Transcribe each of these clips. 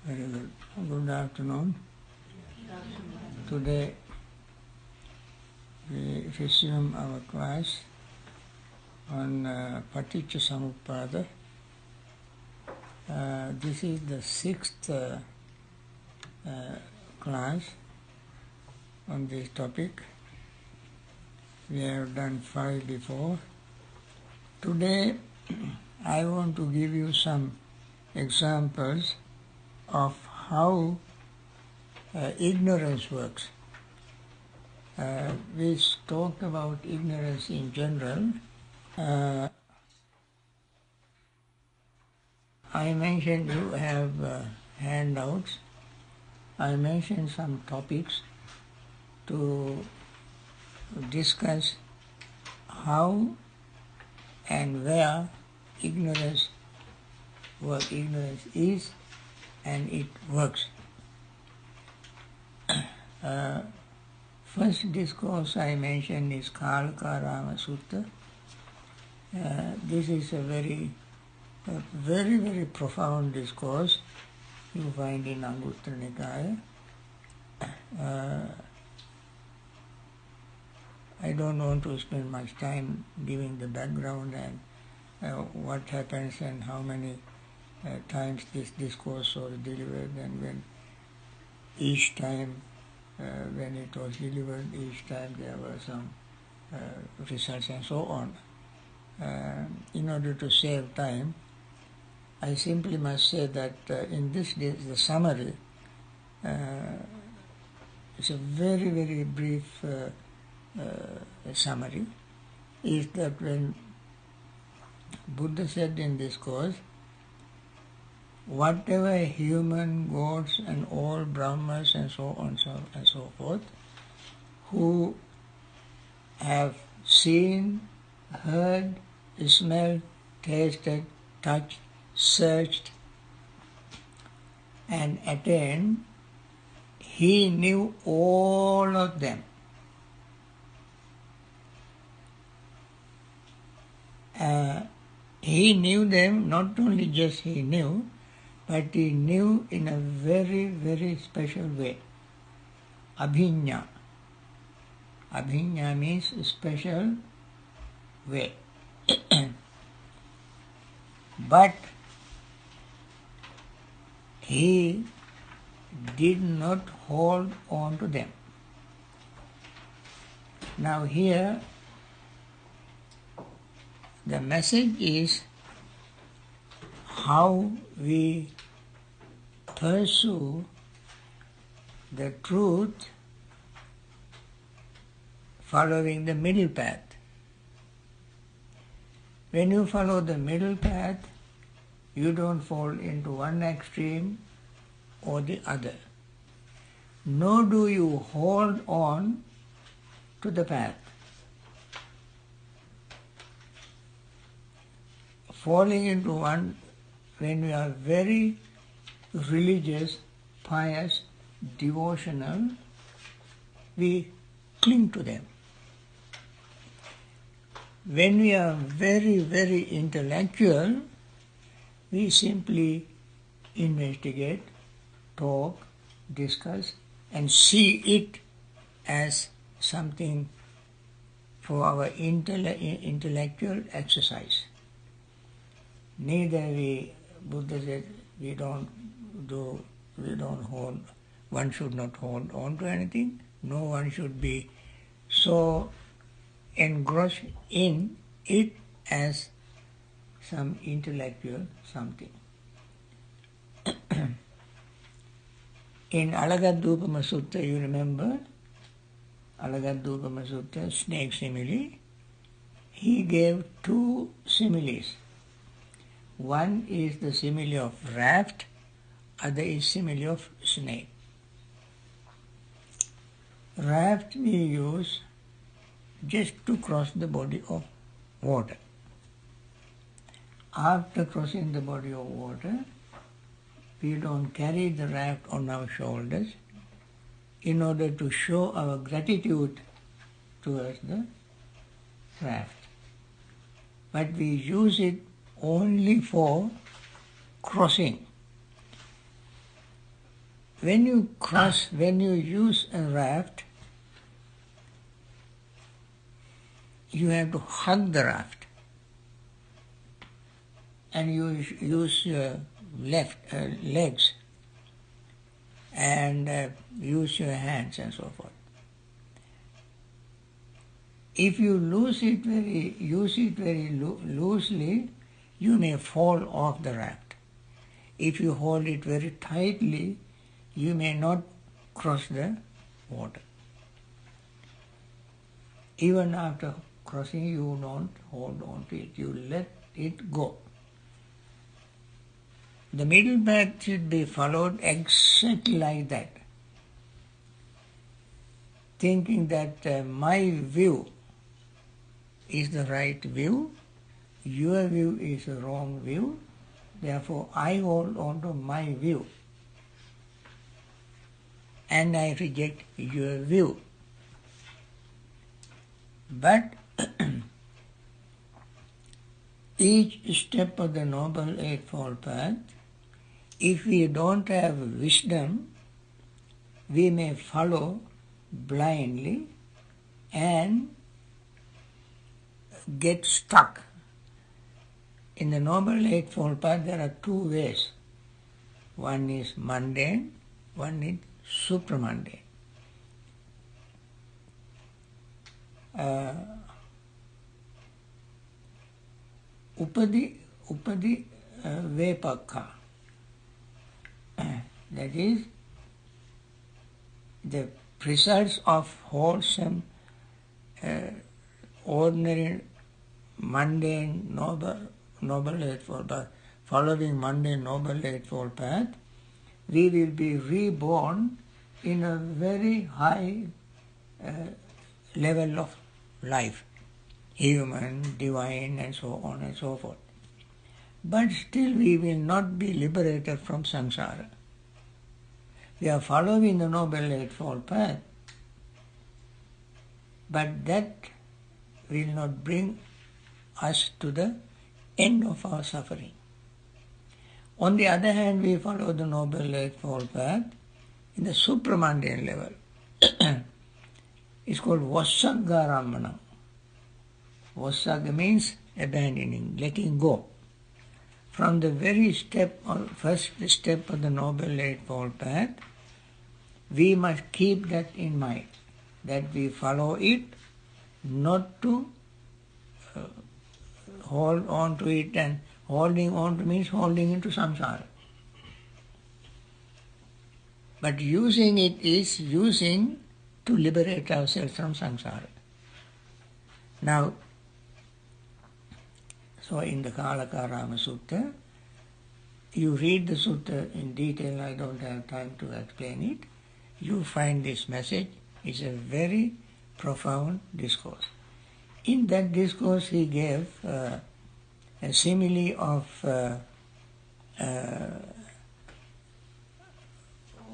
Very good. Good afternoon. Today we resume our class on Paticca Samuppada. This is the sixth class on this topic. We have done 5 before. Today I want to give you some examples of how ignorance works. We talked about ignorance in general. I mentioned you have handouts. I mentioned some topics to discuss how and where ignorance is and it works. First discourse I mentioned is Kalkarama Sutra. This is a very profound discourse you find in Anguttara Nikaya. I don't want to spend much time giving the background and what happens and how many times this discourse was delivered, and when each time when it was delivered, each time there were some results and so on. In order to save time, I simply must say that in this the summary, it's a very brief summary, is that when Buddha said in this course, whatever human, gods and all Brahmas and so on and so forth, who have seen, heard, smelled, tasted, touched, searched and attained, he knew all of them. He knew them, not only just he knew, but he knew in a very special way. Abhinya. Abhinya means special way. But he did not hold on to them. Now here, the message is how we pursue the truth following the middle path. When you follow the middle path, you don't fall into one extreme or the other. Nor do you hold on to the path. Falling into one, when we are very religious, pious, devotional, we cling to them. When we are very intellectual, we simply investigate, talk, discuss, and see it as something for our intellectual exercise. Neither Buddha said, one should not hold on to anything. No one should be so engrossed in it as some intellectual something. In Alagadupama Sutta, you remember, Alagadupama Sutta, snake simile, he gave 2 similes. One is the simile of raft, other is simile of snake. Raft we use just to cross the body of water. After crossing the body of water, we don't carry the raft on our shoulders in order to show our gratitude towards the raft. But we use it only for crossing. when you use a raft, you have to hug the raft, and you use your left legs and use your hands and so forth. If you use it very loosely, you may fall off the raft. If you hold it very tightly, you may not cross the water. Even after crossing, you don't hold on to it. You let it go. The middle path should be followed exactly like that, thinking that my view is the right view, your view is the wrong view, therefore I hold on to my view and I reject your view. But each step of the Noble Eightfold Path, if we don't have wisdom, we may follow blindly and get stuck. In the Noble Eightfold Path, there are two ways. One is mundane, one is supramundane. Upadi vepakha. That is, the results of wholesome, ordinary, mundane, noble eightfold path, following mundane, noble eightfold path, we will be reborn in a very high level of life, human, divine, and so on and so forth. But still we will not be liberated from samsara. We are following the Noble Eightfold Path, but that will not bring us to the end of our suffering. On the other hand, we follow the Noble Eightfold Path in the supramundane level. It's called Vassagga Ramana. Vassagga means abandoning, letting go. From the very first step of the Noble Eightfold Path, we must keep that in mind, that we follow it, not to hold on to it, and holding on to means holding into samsara. But using it is using to liberate ourselves from samsara. Now, so in the Kalakarama Sutta, you read the sutta in detail, I don't have time to explain it. You find this message. It's a very profound discourse. In that discourse he gave a simile of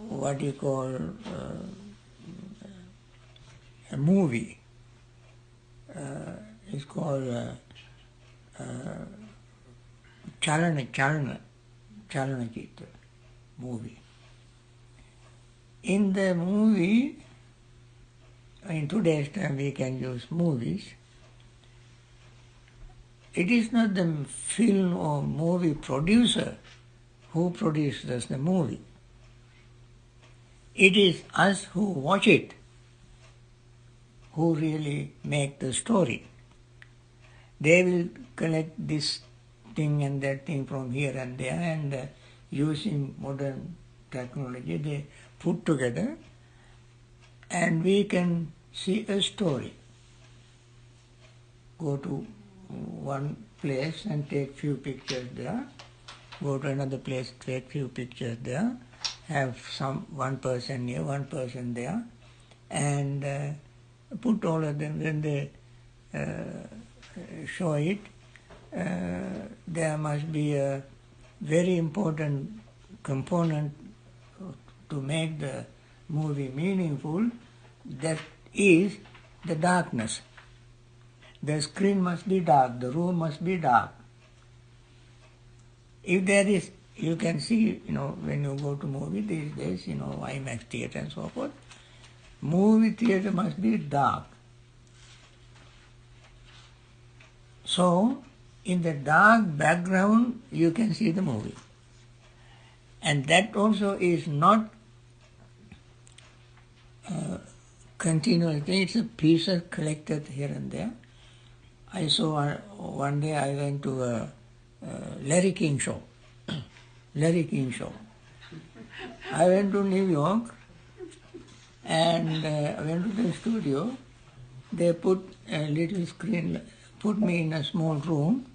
what you call a movie. It's called Chalana Chitra movie. In the movie, in today's time we can use movies, it is not the film or movie producer who produces the movie. It is us who watch it who really make the story. They will collect this thing and that thing from here and there, and using modern technology they put together, and we can see a story. Go to one place and take few pictures there, go to another place, take few pictures there, have one person here, one person there, and put all of them. When they show it, there must be a very important component to make the movie meaningful, that is the darkness. The screen must be dark, the room must be dark. If there is you can see, when you go to movie these days, IMAX theater and so forth, movie theater must be dark. So, in the dark background, you can see the movie. And that also is not continuous thing, it's a pieces collected here and there. I saw one day I went to a Larry King show. Larry King show. I went to New York and I went to the studio. They put a little screen, put me in a small room,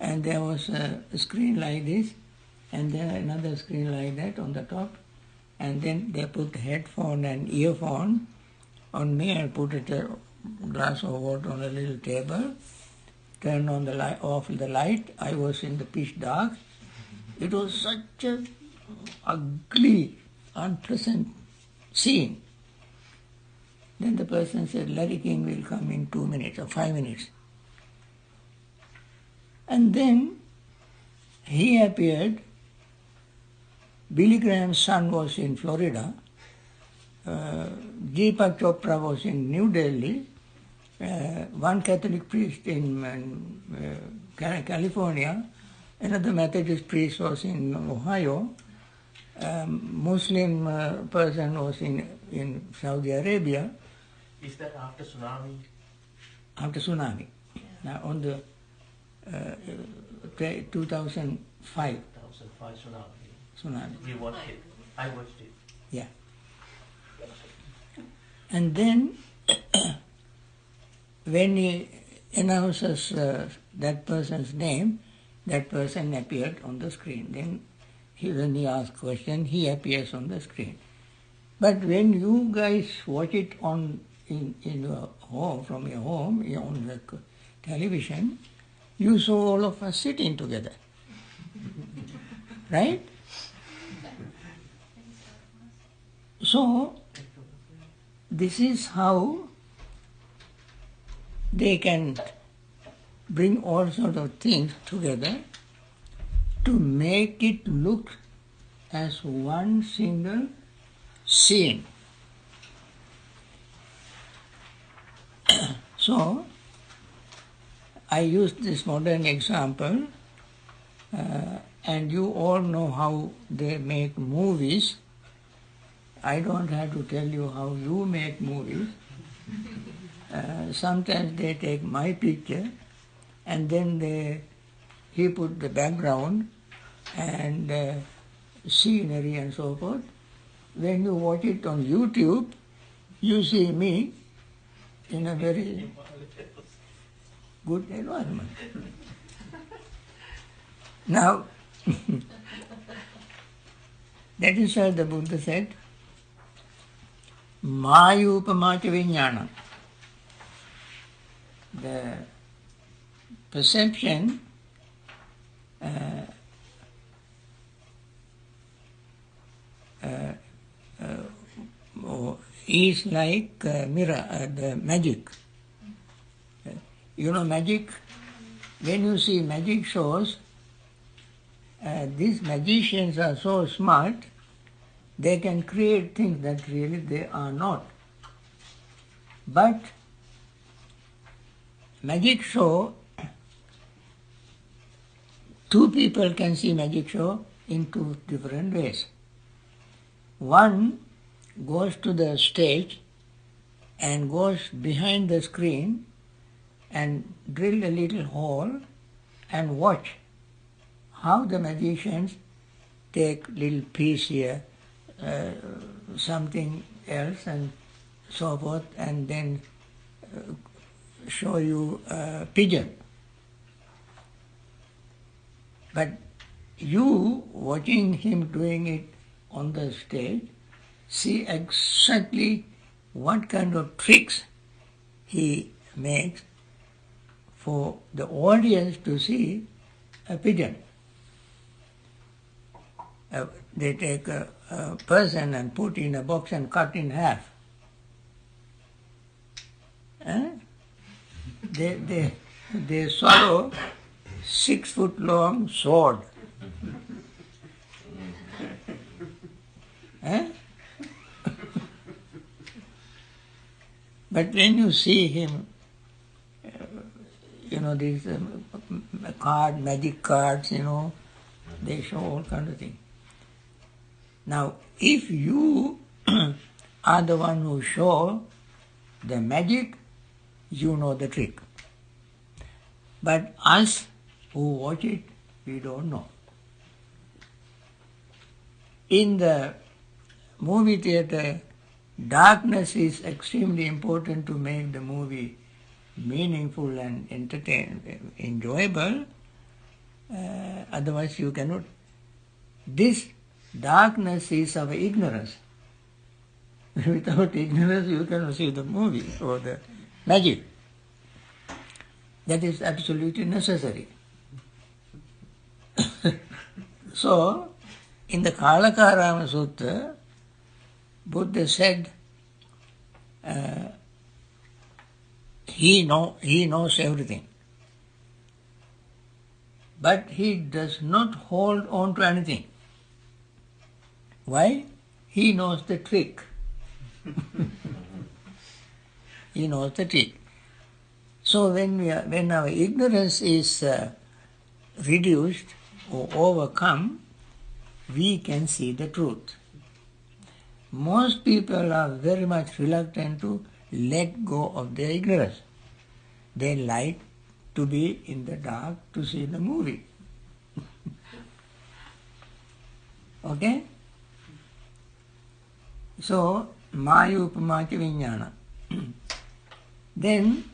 and there was a screen like this, and then another screen like that on the top, and then they put headphone and earphone on me and put a glass of water on a little table, turned on the light, off the light. I was in the pitch dark. It was such a ugly, unpleasant scene. Then the person said, Larry King will come in 2 minutes or 5 minutes. And then he appeared. Billy Graham's son was in Florida. Deepak Chopra was in New Delhi. One Catholic priest in California. Another Methodist priest was in Ohio. Muslim person was in Saudi Arabia. Is that after tsunami? After tsunami. Now on the 2005. 2005 Tsunami. We watched it. I watched it. Yeah. And then when he announces that person's name, that person appeared on the screen. Then when he asks question, he appears on the screen. But when you guys watch it in your home, from your home, on the television, you saw all of us sitting together. Right? So, this is how they can bring all sorts of things together to make it look as one single scene. So, I use this modern example, and you all know how they make movies. I don't have to tell you how you make movies. Sometimes they take my picture and then he put the background and scenery and so forth. When you watch it on YouTube, you see me in a very good environment. Now, that is why the Buddha said, Mayupamacha Vijnana. The perception is like mirror, the magic. You know magic? When you see magic shows, these magicians are so smart, they can create things that really they are not. But magic show, two people can see magic show in two different ways. One goes to the stage and goes behind the screen and drill a little hole and watch how the magicians take little piece here, something else and so forth, and then show you a pigeon. But you, watching him doing it on the stage, see exactly what kind of tricks he makes for the audience to see a pigeon. They take a person and put in a box and cut in half. They swallow 6 foot long sword Eh? But when you see him, these magic cards, they show all kind of things. Now, if you are the one who show the magic, you know the trick. But us who watch it, we don't know. In the movie theater, darkness is extremely important to make the movie meaningful and enjoyable. Otherwise you cannot. This darkness is our ignorance. Without ignorance you cannot see the movie or the magic. That is absolutely necessary. So, in the Kalakarama Sutra, Buddha said, he knows everything. But he does not hold on to anything. Why? He knows the trick. He knows the trick. So when our ignorance is reduced or overcome, we can see the truth. Most people are very much reluctant to let go of their ignorance. They like to be in the dark to see the movie. Okay? So, Maya Upamaki Vijnana. Then,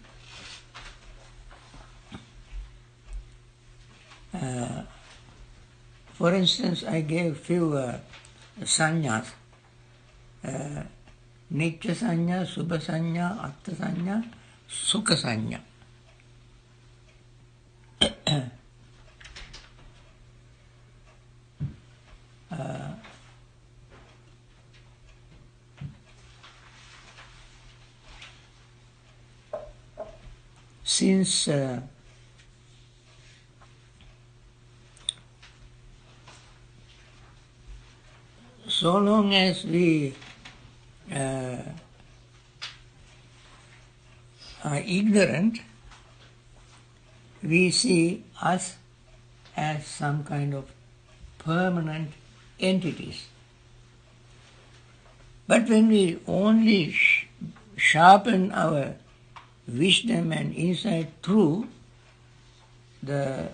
for instance, I gave few sanyas. Nitya sanya, Subha sanya, Atta sanya, Sukha sanya. Since so long as we are ignorant, we see us as some kind of permanent entities. But when we only sharpen our wisdom and insight through the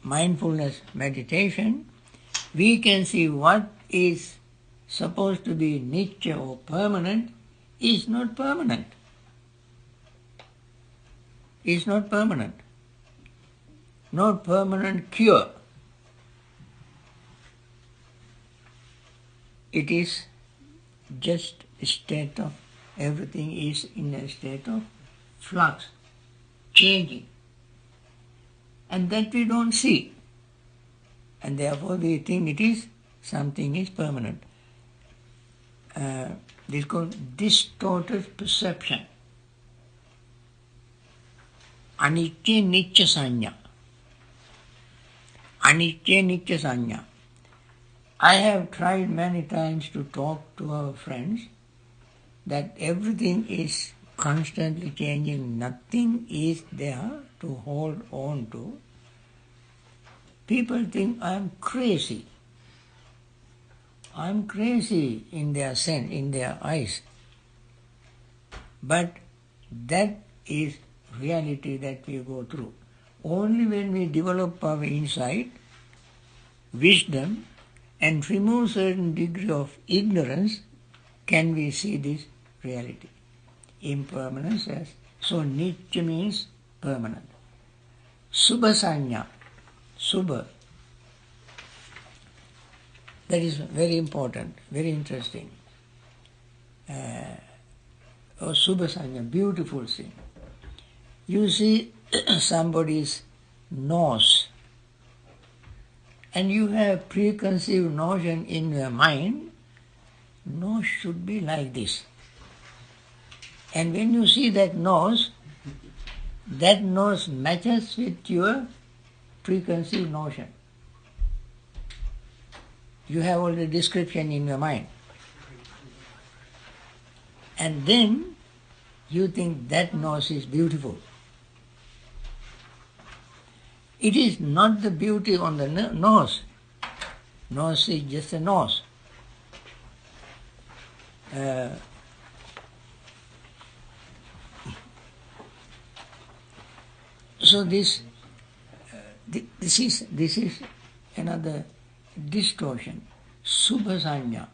mindfulness meditation, we can see what is supposed to be nitya or permanent is not permanent. Is not permanent. Not permanent cure. It is just a state of, everything is in a state of flux, changing. And that we don't see. And therefore we think it is, something is permanent. This is called distorted perception. Anitya nitya sanya. Anitya nitya sanya. I have tried many times to talk to our friends that everything is constantly changing, nothing is there to hold on to. People think I am crazy. I am crazy in their sense, in their eyes. But that is reality that we go through. Only when we develop our insight, wisdom, and remove certain degree of ignorance, can we see this reality. Impermanence, yes. So nitya means permanent. Subha sanya. Subha. That is very important, very interesting. Subha sanya, beautiful thing. You see somebody's nose, and you have preconceived notion in your mind, nose should be like this. And when you see that nose matches with your preconceived notion. You have all the description in your mind. And then you think that nose is beautiful. It is not the beauty on the nose. Nose is just a nose. So this is another distortion. Subhasanya.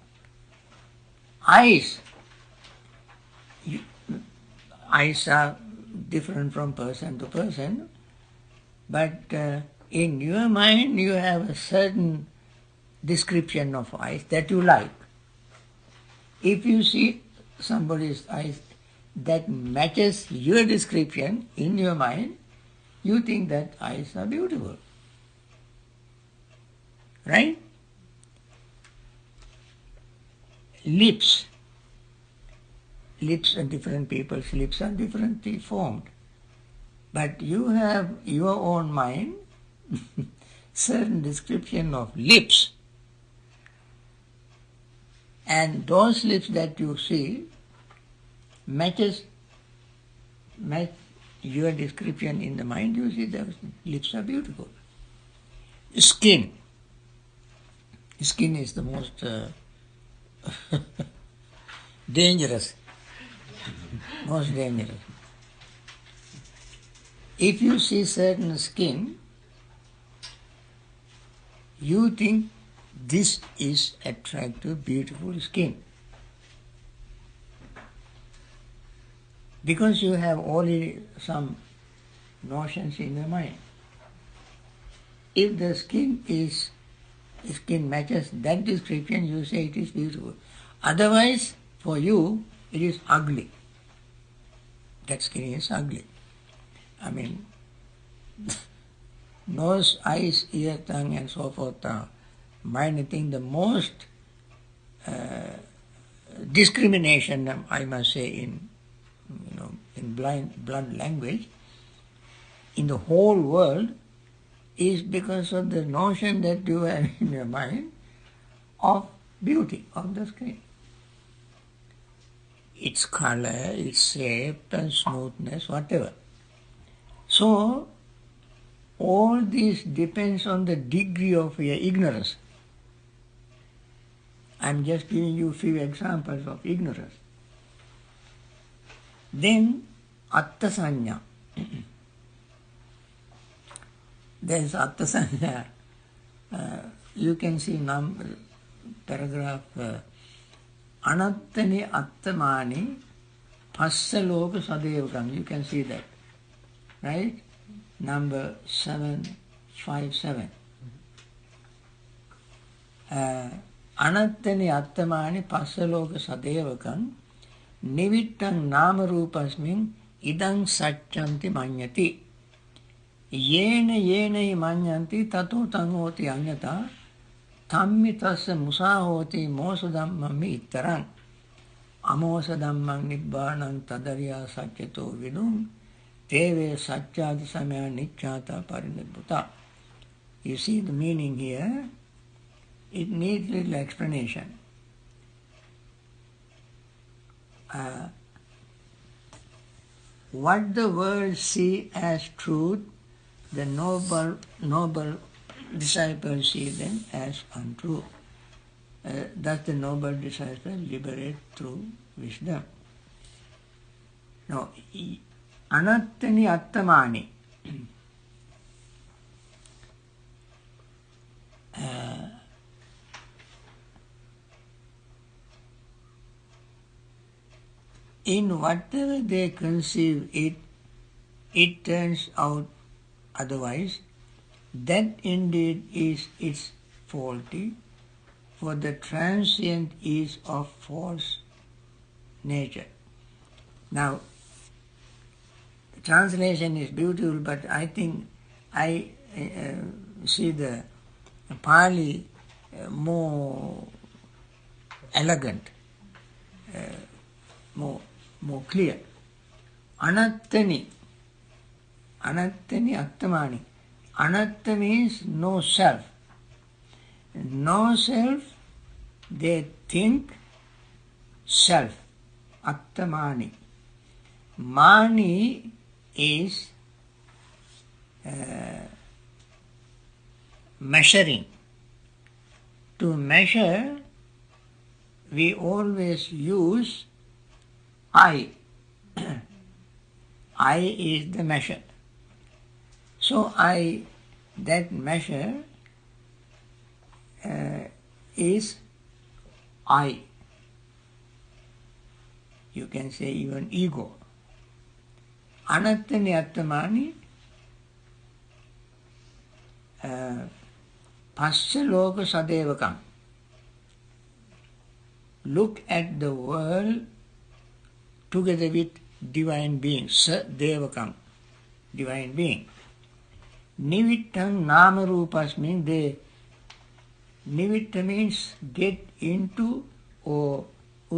Eyes. Eyes are different from person to person, but in your mind you have a certain description of eyes that you like. If you see somebody's eyes that matches your description in your mind, you think that eyes are beautiful. Right? Lips. Lips are different people's lips are differently formed. But you have your own mind, certain description of lips. And those lips that you see match your description in the mind, you see those lips are beautiful. Skin. Skin is the most dangerous. Most dangerous. If you see certain skin, you think this is attractive, beautiful skin. Because you have already some notions in your mind. If the skin matches that description, you say it is beautiful. Otherwise, for you, it is ugly. That skin is ugly. I mean, nose, eyes, ear, tongue, and so forth are mine. I think the most discrimination, I must say, in blunt language, in the whole world, is because of the notion that you have in your mind of beauty of the skin. Its color, its shape and smoothness, whatever. So, all this depends on the degree of your ignorance. I am just giving you a few examples of ignorance. Then, Attasanya. There is Attasanya. You can see paragraph Anattani Attamani Passaloka Sadevakam. You can see that. Right? Number 757. Anattani Attamani Passaloka Sadevakam Nivittam Namarupasmin Idang Satchanti Manyati. Yena manyanti tato tangoti anyata tammi tassa musahoti mosadhammami ittarang amosadhammang nibbānang tadariya satyato vidum teve satyādi samaya niccāta parinibbuta. You see the meaning here? It needs little explanation. What the world see as truth, the noble disciples see them as untrue. Thus the noble disciples liberate through wisdom. Now, anattani attamani. In whatever they conceive it turns out otherwise. That indeed is its faulty, for the transient is of false nature. Now, the translation is beautiful, but I think I see the Pali more elegant, more clear. Anattani attamani. Anatta means no self. no self, they think self, attamani. Mani is measuring. To measure, we always use I. I is the measure. So that measure is I. You can say even ego. Anattani attamani Pasya loka sadevakam. Look at the world together with divine being. Sadevakam, divine being. Nivittam nama rupas means nivitta means get into or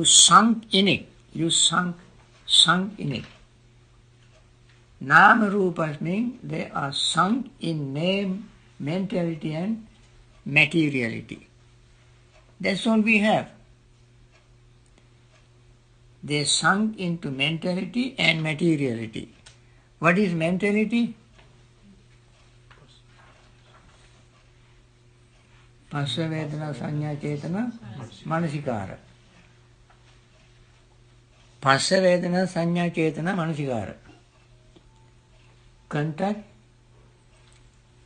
sunk in it. You sunk in it. Nama rupas means they are sunk in name, mentality and materiality. That's all we have. They sunk into mentality and materiality. What is mentality? Passa vedana sanya chetana manasikara. Passa vedana sanya chetana manasikara. Contact,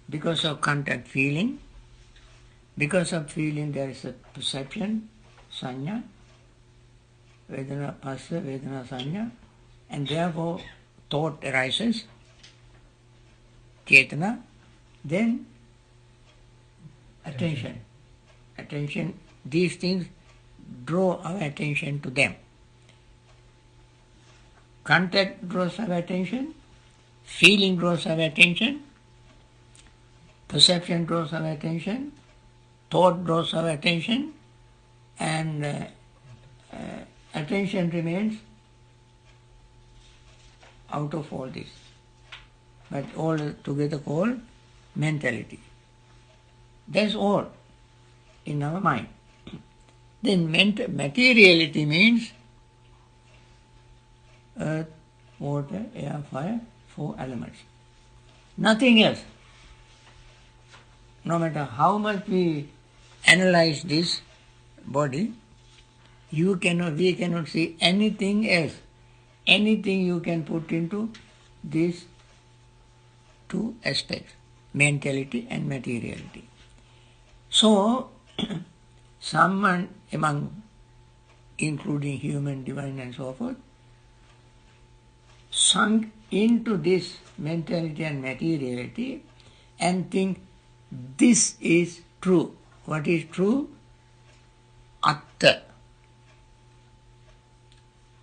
because of contact feeling. Because of feeling there is a perception, sanya, vedana, passa, vedana, sanya, and therefore thought arises, chetana, then attention. Attention, these things draw our attention to them. Contact draws our attention, feeling draws our attention, perception draws our attention, thought draws our attention, and attention remains out of all this. But all together called mentality. That's all in our mind. Then materiality means earth, water, air, fire, 4 elements. Nothing else. No matter how much we analyze this body, we cannot see anything else. Anything you can put into these 2 aspects, mentality and materiality. So, someone among, including human, divine and so forth, sunk into this mentality and materiality and think this is true. What is true? Atta.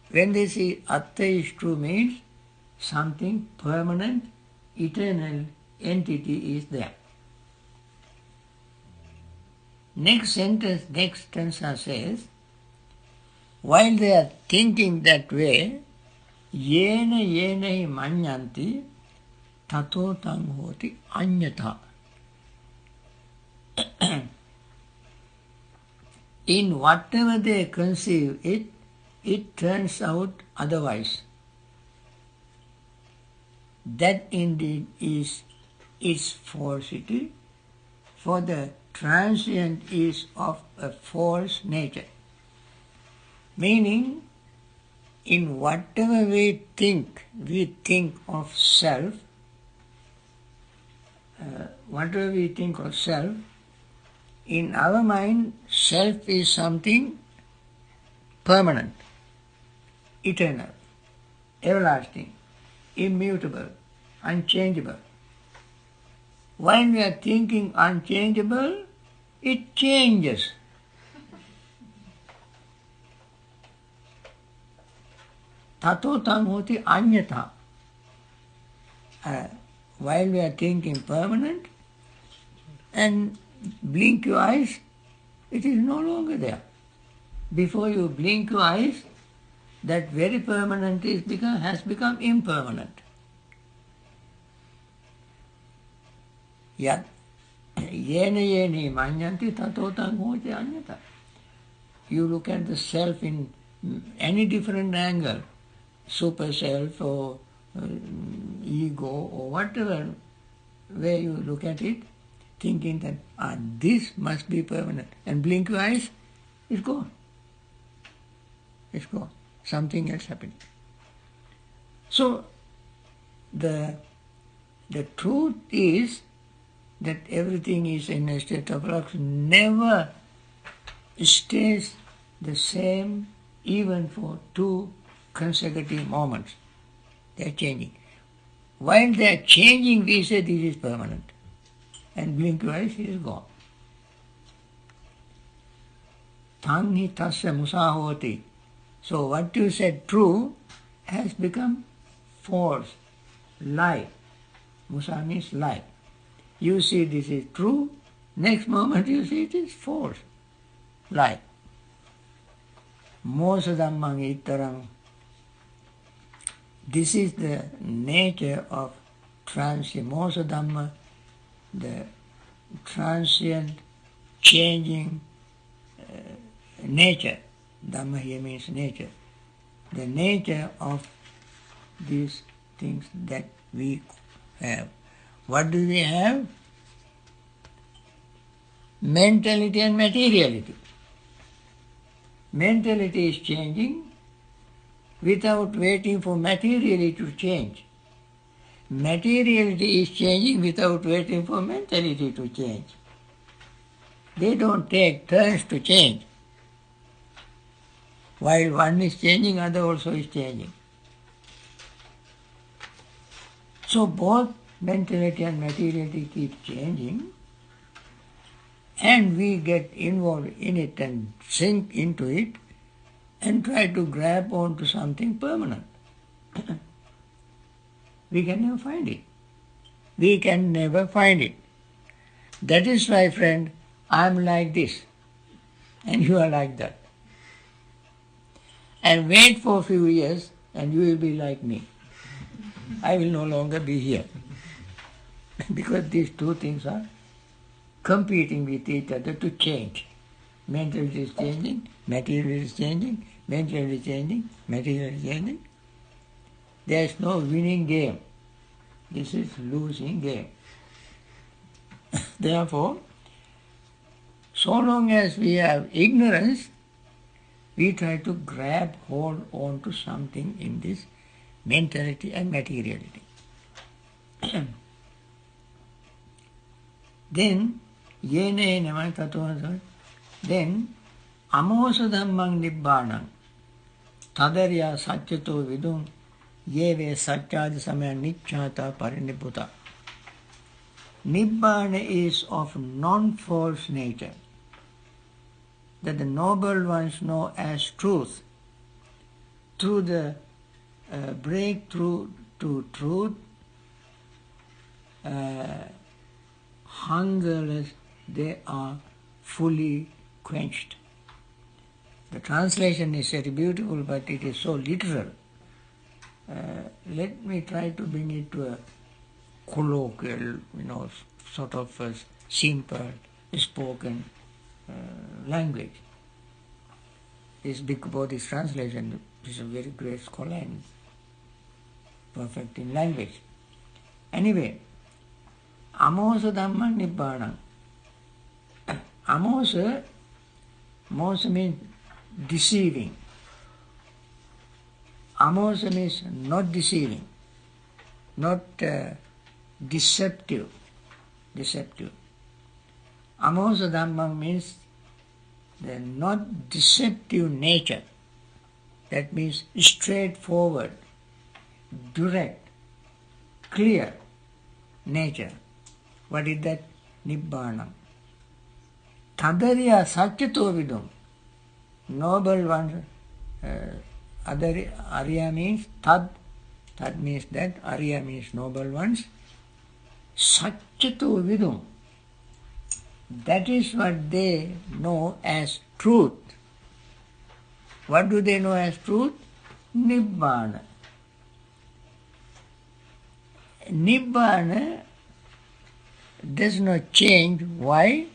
When they say Atta is true means something permanent, eternal entity is there. Next stanza says, while they are thinking that way, yena hi manyanti tato tang hoti anyata. In whatever they conceive it turns out otherwise. That indeed is its falsity, for the transient is of a false nature. Meaning, in whatever we think of self, in our mind, self is something permanent, eternal, everlasting, immutable, unchangeable. When we are thinking unchangeable, it changes. Tato tang hoti anyata. While we are thinking permanent, and blink your eyes, it is no longer there. Before you blink your eyes, that very permanent has become impermanent. Yat Yena yeni manyanti tatotang hote anyata. You look at the self in any different angle, super self or ego or whatever way you look at it, thinking that this must be permanent, and blink your eyes, it's gone. It's gone. Something else happening. So the truth is that everything is in a state of flux, never stays the same even for 2 consecutive moments. They are changing. While they are changing, we say this is permanent. And blink twice, it is gone. Tanhi tasya musahoti. So what you said true has become false, lie. Musa means lie. You see this is true, next moment you see it is false, lie. Mosa dhammang ittarang. This is the nature of transient. Mosa dhamma, the transient, changing nature. Dhamma here means nature. The nature of these things that we have. What do we have? Mentality and materiality. Mentality is changing without waiting for materiality to change. Materiality is changing without waiting for mentality to change. They don't take turns to change. While one is changing, other also is changing. So both mentality and materiality keep changing, and we get involved in it and sink into it and try to grab onto something permanent. We can never find it. We can never find it. That is why, friend, I am like this and you are like that. And wait for a few years and you will be like me. I will no longer be here. Because these two things are competing with each other to change. Mentality is changing, material is changing, mentality is changing, material is changing. There is no winning game. This is losing game. Therefore, so long as we have ignorance, we try to grab hold on to something in this mentality and materiality. Then, then, amosa dhammang nibbānang tadarya satyato vidum yeve satyādi samaya niccāta parinibhuta. Nibbāna is of non-false nature, that the noble ones know as truth. Through the breakthrough to truth, hungerless, they are fully quenched. The translation is very beautiful, but it is so literal. Let me try to bring it to a colloquial, sort of a simple spoken language. This Bhikkhu Bodhi's translation is a very great scholar and perfect in language. Anyway, amosa dhamma nibbāna. Amosa means deceiving. Amosa means not deceiving, not deceptive. Amosa dhamma means the not deceptive nature. That means straightforward, direct, clear nature. What is that? Nibbāna. Tadarya satyato vidum. Noble one. Other Arya means tad. Tad means that. Arya means noble ones. Satyato vidum. That is what they know as truth. What do they know as truth? Nibbāna. Nibbāna does not change. Why?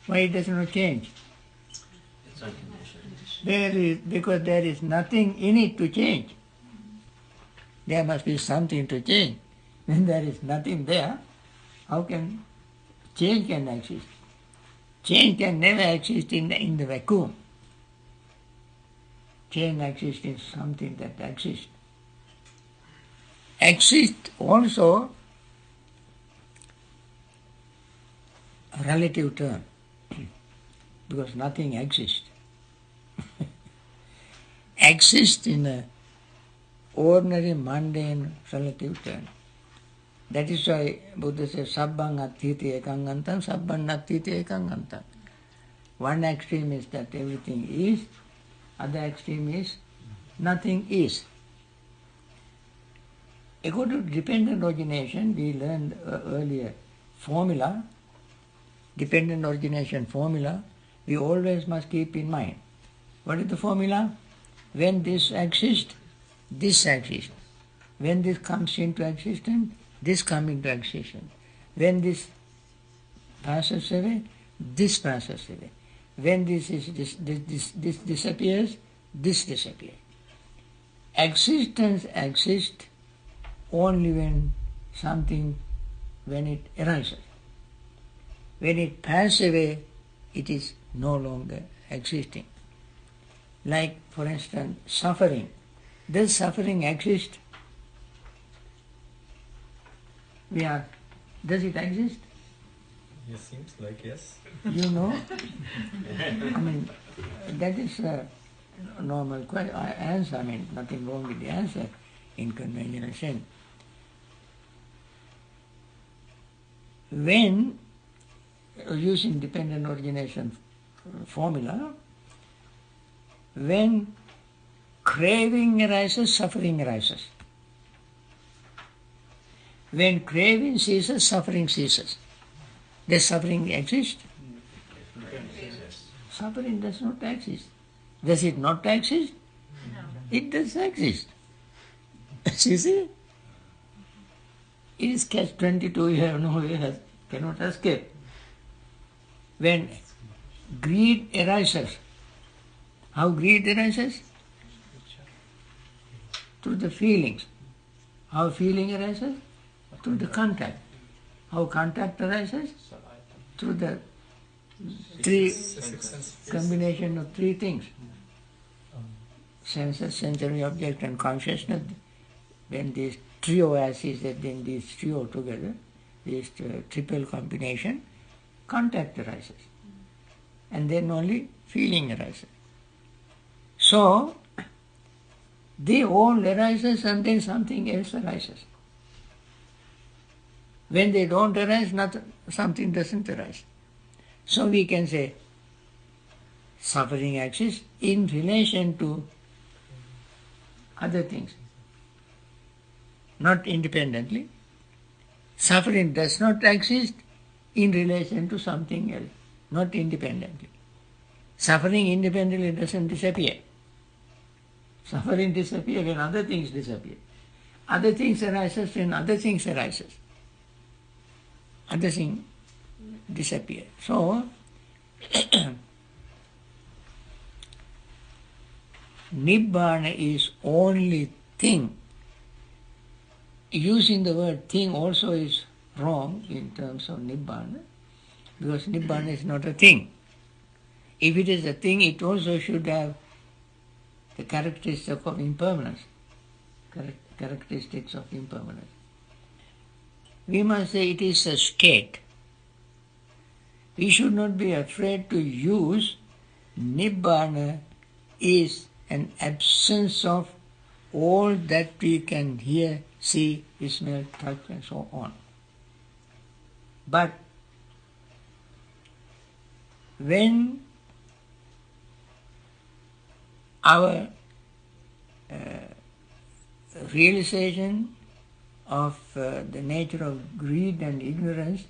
Why it does not change? It's unconditioned. Because there is nothing in it to change. There must be something to change. When there is nothing there, how can change can exist? Change can never exist in the vacuum. Change exists in something that exists. Exist also a relative term, because nothing exists. Exist in a ordinary, mundane, relative term. That is why Buddha says, Sabbang atthiti ekang antam, sabbang natthiti ekang antam. One extreme is that everything is, other extreme is nothing is. According to dependent origination, we learned earlier formula, dependent origination formula, we always must keep in mind. What is the formula? When this exists, this exists. When this comes into existence, this comes into existence. When this passes away, this passes away. When this disappears, this disappears. Existence exists only when it arises. When it passes away, it is no longer existing. Like, for instance, suffering. Does suffering exist? Does it exist? It seems like yes. You know? I mean, that is a normal answer. I mean, nothing wrong with the answer in conventional sense. When, using dependent origination formula, when craving arises, suffering arises. When craving ceases, suffering ceases. Does suffering exist? Suffering does not exist. Does it not exist? No. It does exist. You see? It is catch-22, you have no way, cannot escape. When greed arises, how greed arises? Through the feelings. How feeling arises? Through the contact. How contact arises? Through the combination of three things. Senses, sensory object and consciousness. When this trio arises, then these trio together, this triple combination, contact arises. And then only feeling arises. So, they all arises and then something else arises. When they don't arise, something doesn't arise. So we can say suffering exists in relation to other things, not independently. Suffering does not exist in relation to something else, not independently. Suffering independently doesn't disappear. Suffering disappears when other things disappear. Other things arises when other things arises. Other things disappear. So, Nibbana is only thing. Using the word thing also is wrong in terms of Nibbana, because Nibbana is not a thing. If it is a thing, it also should have the characteristics of impermanence. Characteristics of impermanence. We must say it is a state. We should not be afraid to use Nibbana is an absence of all that we can hear, see, smell, touch and so on. But when our realization of the nature of greed and ignorance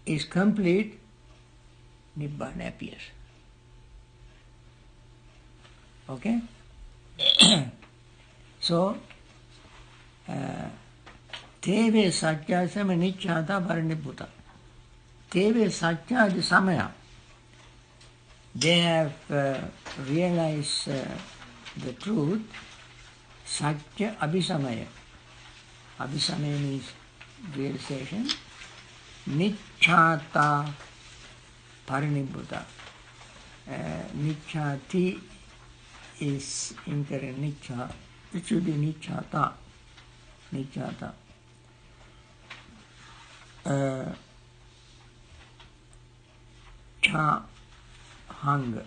is complete, Nibbana appears. Okay? So, Teve Satya Sama Nichata Parinibhuta. Teve Satya the Samaya. They have realized the truth. Satya Abhisamaya. Abhisamaya means realization. Nichata Parinibhuta. Nichati is incorrect. Nicha. It should be Nichata. Nichata. Cha, hunger.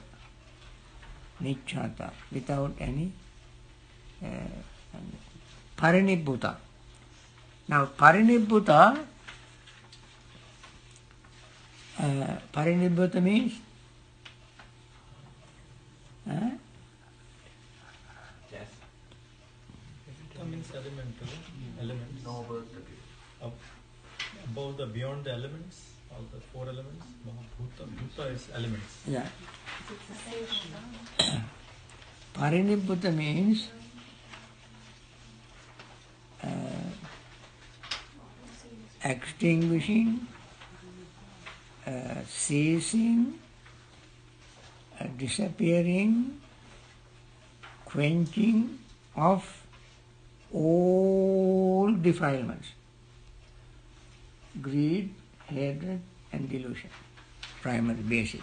Nichata. Without any Parinibhuta. Now, Parinibhuta means Death. Bhuta means elemental. Elements. No word to give. Above the beyond the elements, all the four elements. Bhuta. Bhuta is elements. yeah. Parinibhuta means extinguishing, ceasing, disappearing, quenching of all defilements. Greed, hatred and delusion. Primary, basic.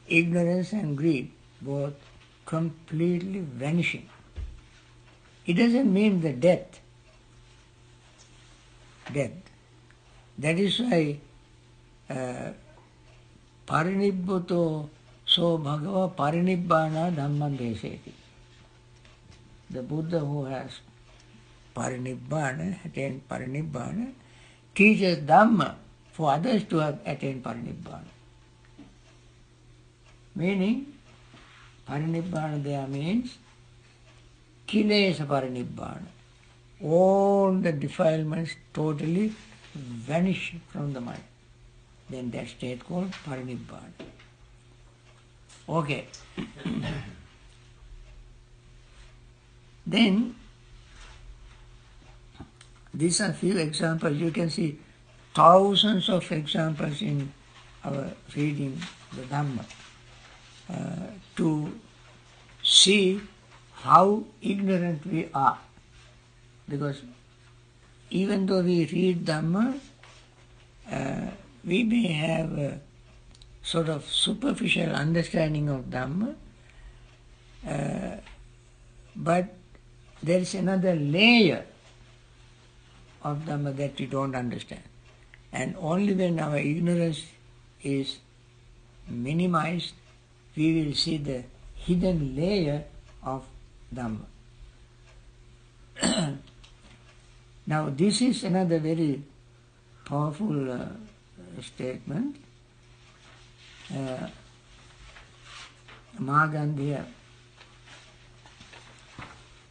Ignorance and greed, both completely vanishing. It doesn't mean the death. That is why Parinibhuto so bhagava parinibbana dhamman deseti. The Buddha who has parinibbana, attained parinibbana, teaches Dhamma for others to have attained parinibbana. Meaning, parinibbana there means kilesa parinibbana. All the defilements totally vanish from the mind. Then that state called parinibbana. Okay. Then, these are few examples. You can see thousands of examples in our reading the Dhamma to see how ignorant we are. Because even though we read Dhamma, we may have a sort of superficial understanding of Dhamma, but there is another layer of Dhamma that we don't understand. And only when our ignorance is minimized, we will see the hidden layer of Dhamma. Now, this is another very powerful statement. Mahagandhiya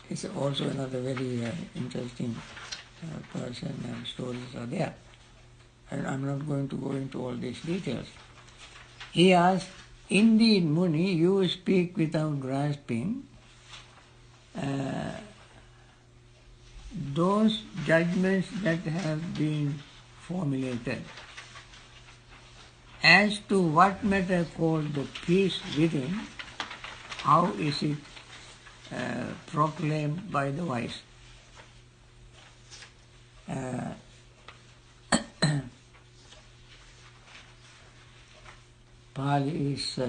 is also another very interesting person, and stories are there. And I'm not going to go into all these details. He asked, "Indeed, Muni, you speak without grasping those judgments that have been formulated as to what matter called the peace within, how is it proclaimed by the wise?" Pali is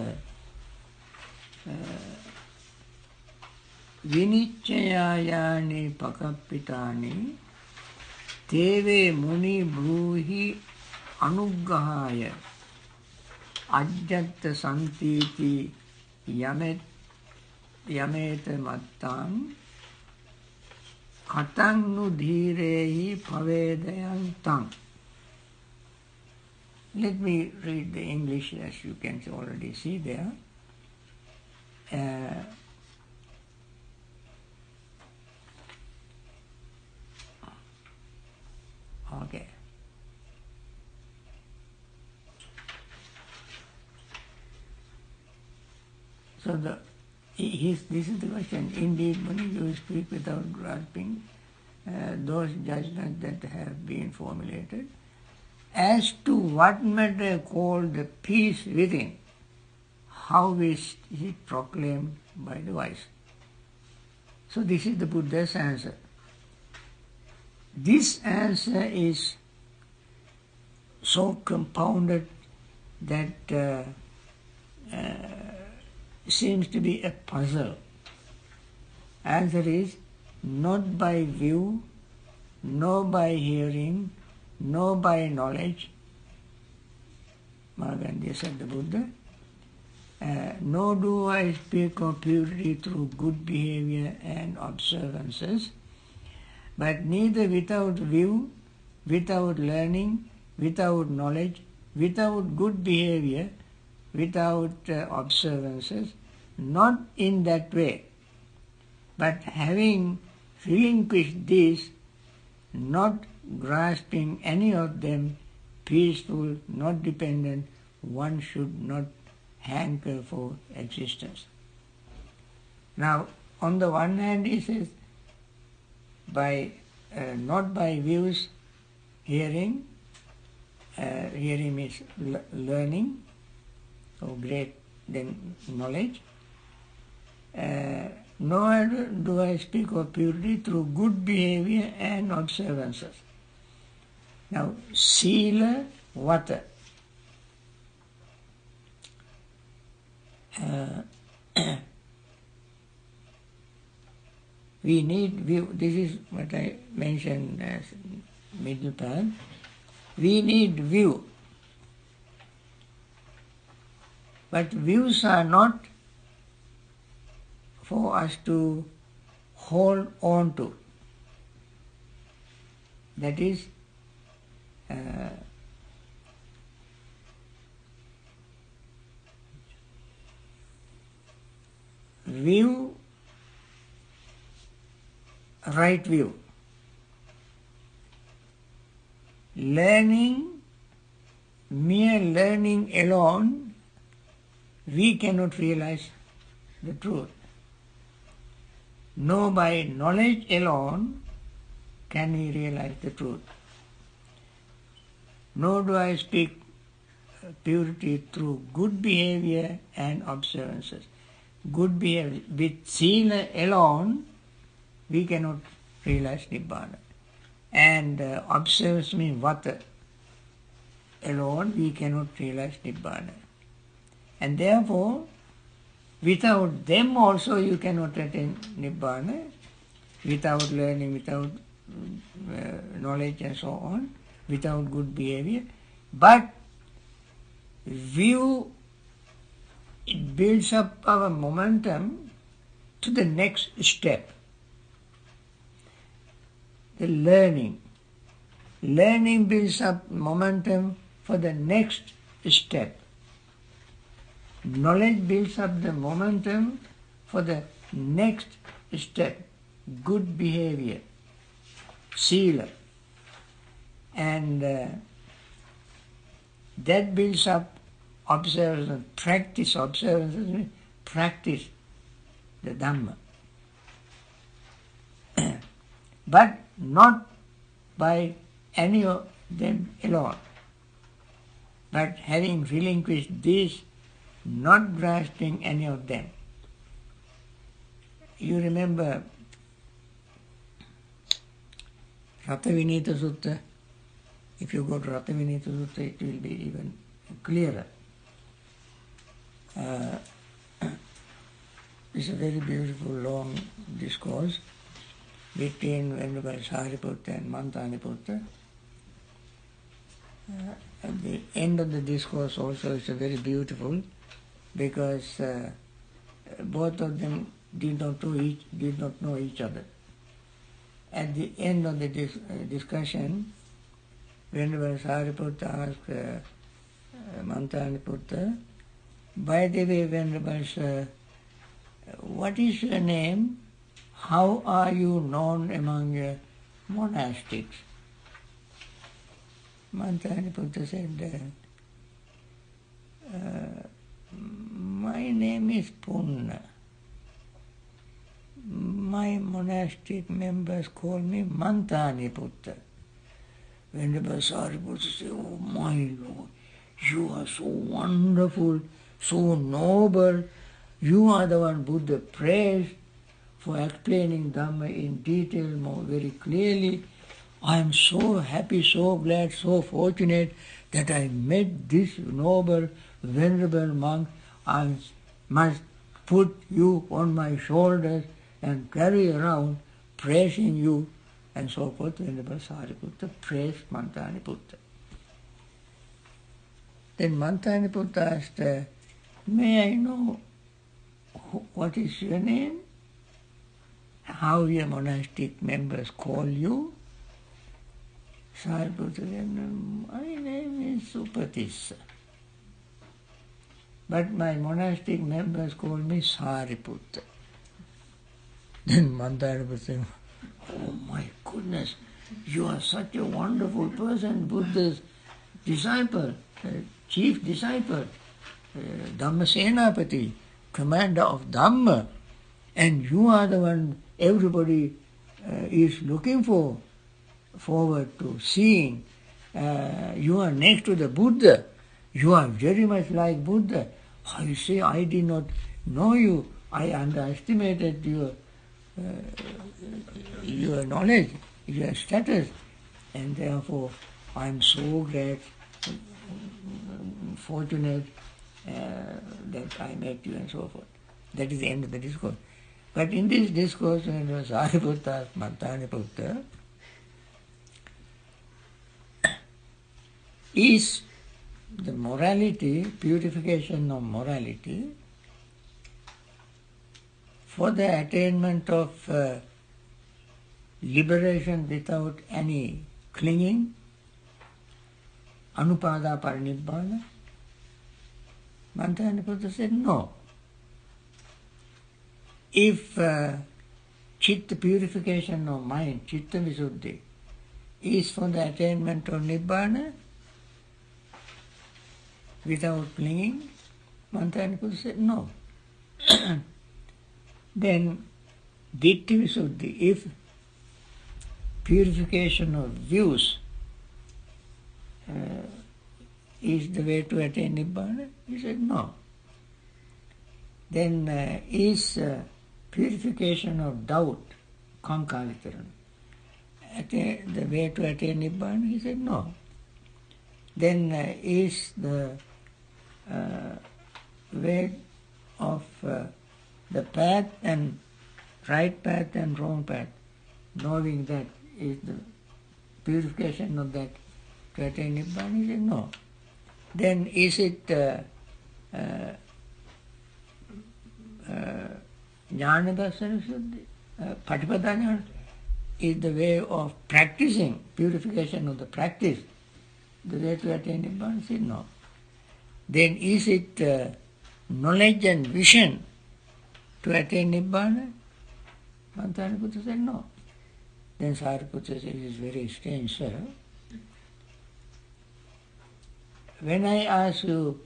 Vinichayayani pakappitani teve muni bruhi anuggahaya ajjatta santiti yameta mattan katang nu dhirehi pavedayantam. Let me read the English, as you can already see there. Okay. So this is the question. Indeed, Muni, you speak without grasping those judgments that have been formulated as to what matter called the peace within, how is it proclaimed by the wise. So this is the Buddha's answer. This answer is so compounded that seems to be a puzzle. Answer is not by view, nor by hearing, nor by knowledge, Mahavira said the Buddha, nor do I speak of purity through good behavior and observances, but neither without view, without learning, without knowledge, without good behavior, without observances, not in that way, but having relinquished these, not grasping any of them, peaceful, not dependent, one should not hanker for existence. Now, on the one hand, he says, not by views, hearing, hearing means learning, or great than knowledge, nor do I speak of purity through good behavior and observances. Now, sila, vata. We need view. This is what I mentioned as middle part. We need view. But views are not for us to hold on to. That is, view, right view. Learning, mere learning alone, we cannot realize the truth. Nor by knowledge alone can we realize the truth. Nor do I speak purity through good behavior and observances. Good behavior, with sila alone, we cannot realize Nibbana. And observance means vata. Alone, we cannot realize Nibbana. And therefore, without them also you cannot attain Nibbana, without learning, without knowledge and so on, without good behavior. But view, it builds up our momentum to the next step. The learning. Learning builds up momentum for the next step. Knowledge builds up the momentum for the next step, good behavior, sila. And that builds up observance, practice. Observance means practice the Dhamma. But not by any of them alone, but having relinquished these, not grasping any of them. You remember Ratavinita Sutta? If you go to Ratavinita Sutta, it will be even clearer. It's a very beautiful long discourse between Venerable Sariputta and Mantaniputta. At the end of the discourse also is very beautiful, because both of them did not know each other. At the end of the discussion, Venerable Sariputta asked Mantaniputta, by the way, Venerable Sir, what is your name? How are you known among your monastics? Mantaniputta said, my name is Punna. my monastic members call me Mantaniputta. When the Sariputta say, "Oh my Lord, you are so wonderful, so noble, you are the one Buddha praised for explaining Dhamma in detail, more very clearly. I am so happy, so glad, so fortunate that I met this noble, venerable monk. I must put you on my shoulders and carry around, praising you," and so forth. Venerable Sariputta praised Mantaniputta. Then Mantaniputta asked, "May I know what is your name? How your monastic members call you?" Sariputta said, "My name is Supatissa, but my monastic members call me Sariputta." Then Mantaniputta said, "Oh my goodness, you are such a wonderful person, Buddha's disciple, chief disciple, Dhammasenapati, commander of Dhamma, and you are the one everybody is looking forward to seeing. You are next to the Buddha. You are very much like Buddha. I say, I did not know you. I underestimated your knowledge, your status, and therefore I am so glad, fortunate that I met you," and so forth. That is the end of the discourse. But in this discourse, when Sariputta asked Mantaniputta, is the morality, purification of morality, for the attainment of liberation without any clinging, anupada parinibbana? Mantaniputta said no. If chitta purification of mind, chitta visuddhi, is for the attainment of nibbana without clinging, Mantaniputta said no. Then ditti visuddhi, if purification of views is the way to attain nibbana, he said no. Then is purification of doubt, kankavitaran, the way to attain nibbana? He said no. Then is the way of the path and right path and wrong path, knowing that is the purification of that to attain nibbana? He said no. Then is it jnana darsana visuddhi, patipada jnana, is the way of practicing, purification of the practice, the way to attain nibbana? He said no. Then is it knowledge and vision to attain nibbana? Mantaniputta said no. Then Sariputta said, "It is very strange, sir. When I asked you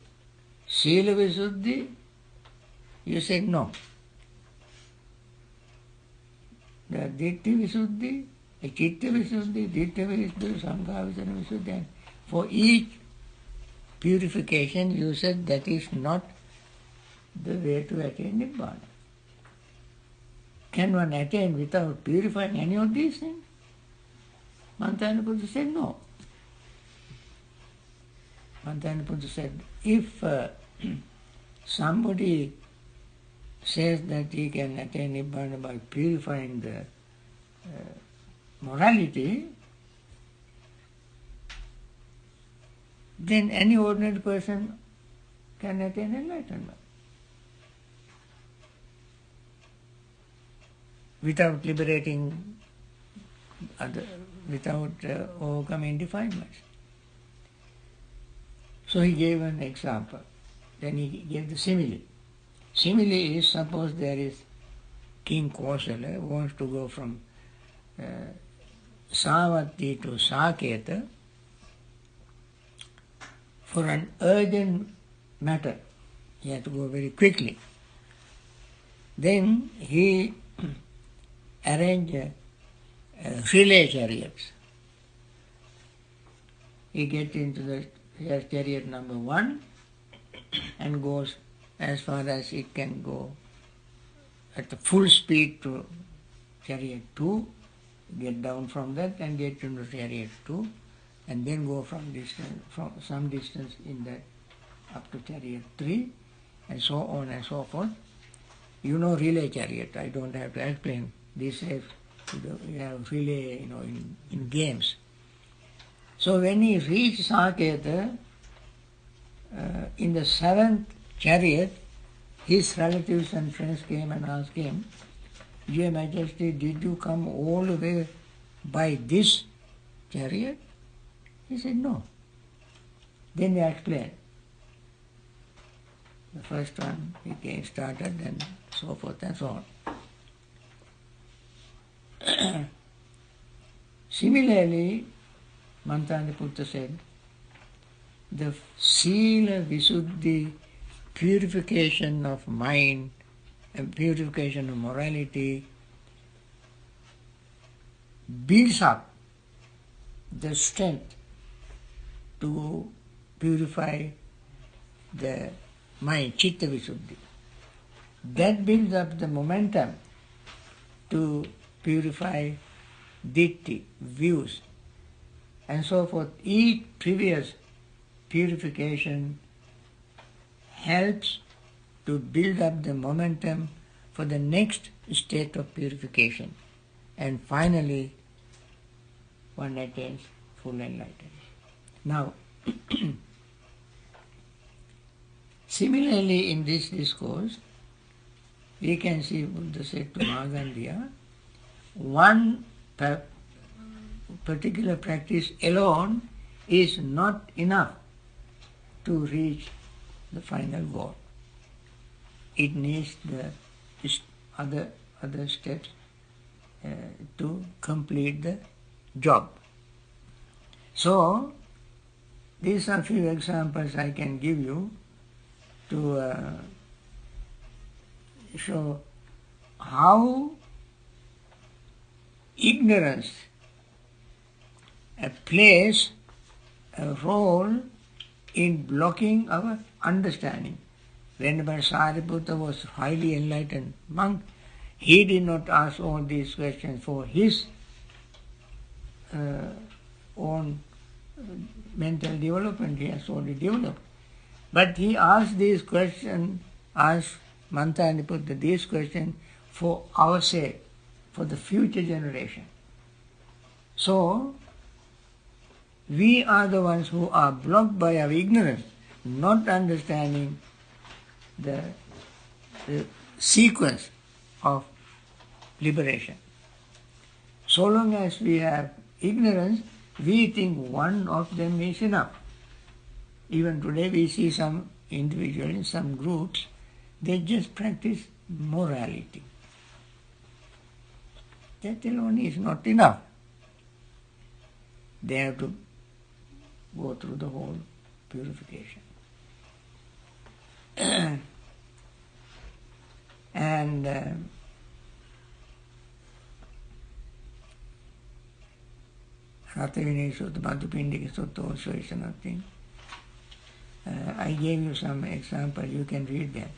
Sila Visuddhi, you said no. The Ditti Visuddhi, the Chitta Visuddhi, Ditta Visuddhi, Sankhavicana Visuddhi, and for each purification you said that is not the way to attain nibbana. Can one attain without purifying any of these things?" Mantaniputta said no. Mantaniputta said, if somebody says that he can attain nibbana by purifying the morality, then any ordinary person can attain enlightenment without liberating, without overcoming defilements. So he gave an example. Then he gave the simile. Simile is, suppose there is King Kosala who wants to go from Savatthi to Saketa for an urgent matter. He had to go very quickly. Then he arrange relay chariots. He gets into the chariot number 1 and goes as far as it can go at the full speed to chariot 2, get down from that and get into chariot 2, and then go from some distance in that up to chariot 3, and so on and so forth. You know relay chariot, I don't have to explain. This is, you have relay, in games. So when he reached Saketa, in the 7th chariot, his relatives and friends came and asked him, Your Majesty, did you come all the way by this chariot? He said, no. Then they explained. The first one he started and so forth and so on. Similarly, Mantaniputta said, the Sila Visuddhi, purification of mind and purification of morality, builds up the strength to purify the mind, Chitta Visuddhi. That builds up the momentum to purify Ditti, views, and so forth. Each previous purification helps to build up the momentum for the next state of purification. And finally, one attains full enlightenment. Now, similarly in this discourse, we can see Buddha said to Magandiya, one particular practice alone is not enough to reach the final goal. It needs the other steps to complete the job. So, these are few examples I can give you to show how ignorance plays a role in blocking our understanding. Whenever Sariputta was highly enlightened monk, he did not ask all these questions for his own mental development. He has already developed. But he asked these questions, asked Mantaniputta these questions for our sake, for the future generation. So, we are the ones who are blocked by our ignorance, not understanding the sequence of liberation. So long as we have ignorance, we think one of them is enough. Even today we see some individuals, some groups, they just practice morality. That alone is not enough. They have to go through the whole purification. And Rathavinaya Sutta, Madhupindika Sutta also is another thing. I gave you some examples, you can read them.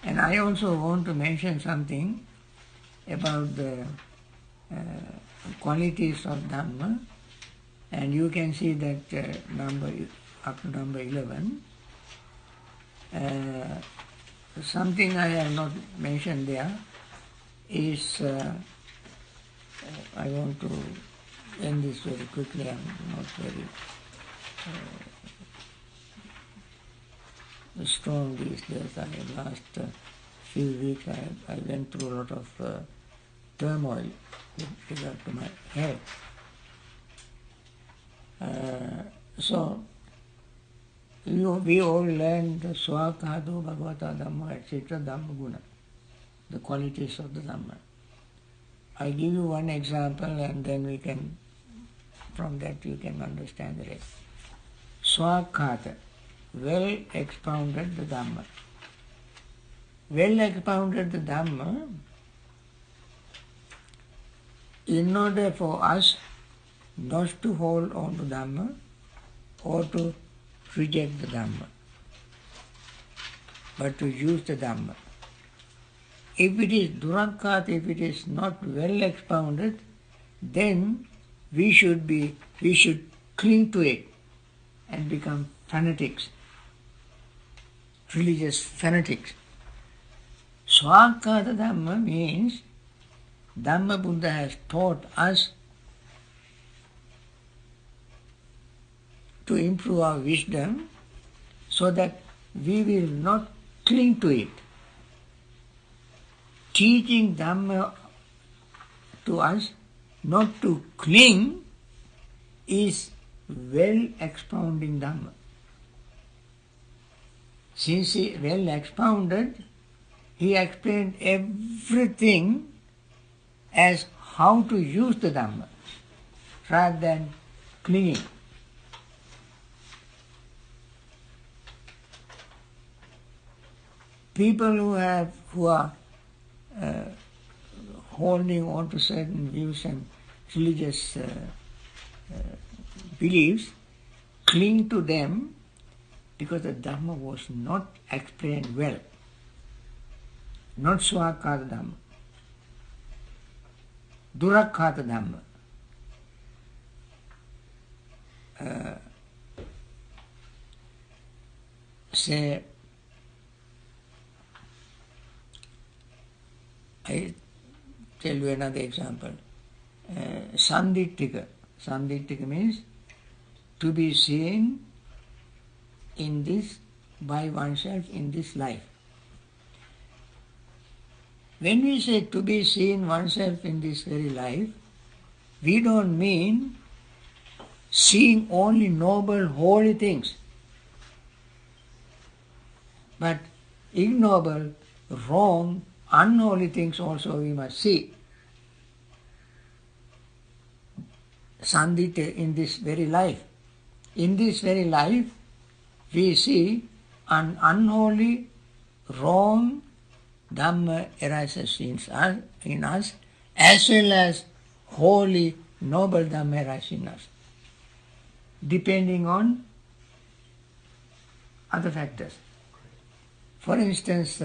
And I also want to mention something about the qualities of Dhamma, and you can see that number up to number 11. Something I have not mentioned there is, I want to end this very quickly, I'm not very strong these days. Last few weeks I went through a lot of turmoil with regard to my health. So, we all learned the Swakado, Bhagavata Dhamma, etc., Dhamma Guna, the qualities of the Dhamma. I give you one example and then we can, from that you can understand the rest. Swakata, well expounded the Dhamma. Well expounded the Dhamma in order for us not to hold on to Dhamma or to reject the Dhamma, but to use the Dhamma. If it is durakkhata, if it is not well expounded, then we should cling to it and become fanatics, religious fanatics. Swakkata Dhamma means Dhamma Buddha has taught us to improve our wisdom so that we will not cling to it. Teaching Dhamma to us not to cling is well expounding Dhamma. Since he well expounded, he explained everything as how to use the Dhamma rather than clinging. People who are holding on to certain views and religious beliefs cling to them because the Dhamma was not explained well. Not Swakkata Dhamma. Durakkhata Dhamma. Say, I tell you another example. Sanditthika. Sanditthika means to be seen in this, by oneself in this life. When we say to be seen oneself in this very life, we don't mean seeing only noble, holy things, but ignoble, wrong, unholy things also we must see. Sandhita in this very life. In this very life, we see an unholy, wrong Dhamma arises in us, as well as holy, noble Dhamma arises in us, depending on other factors. For instance,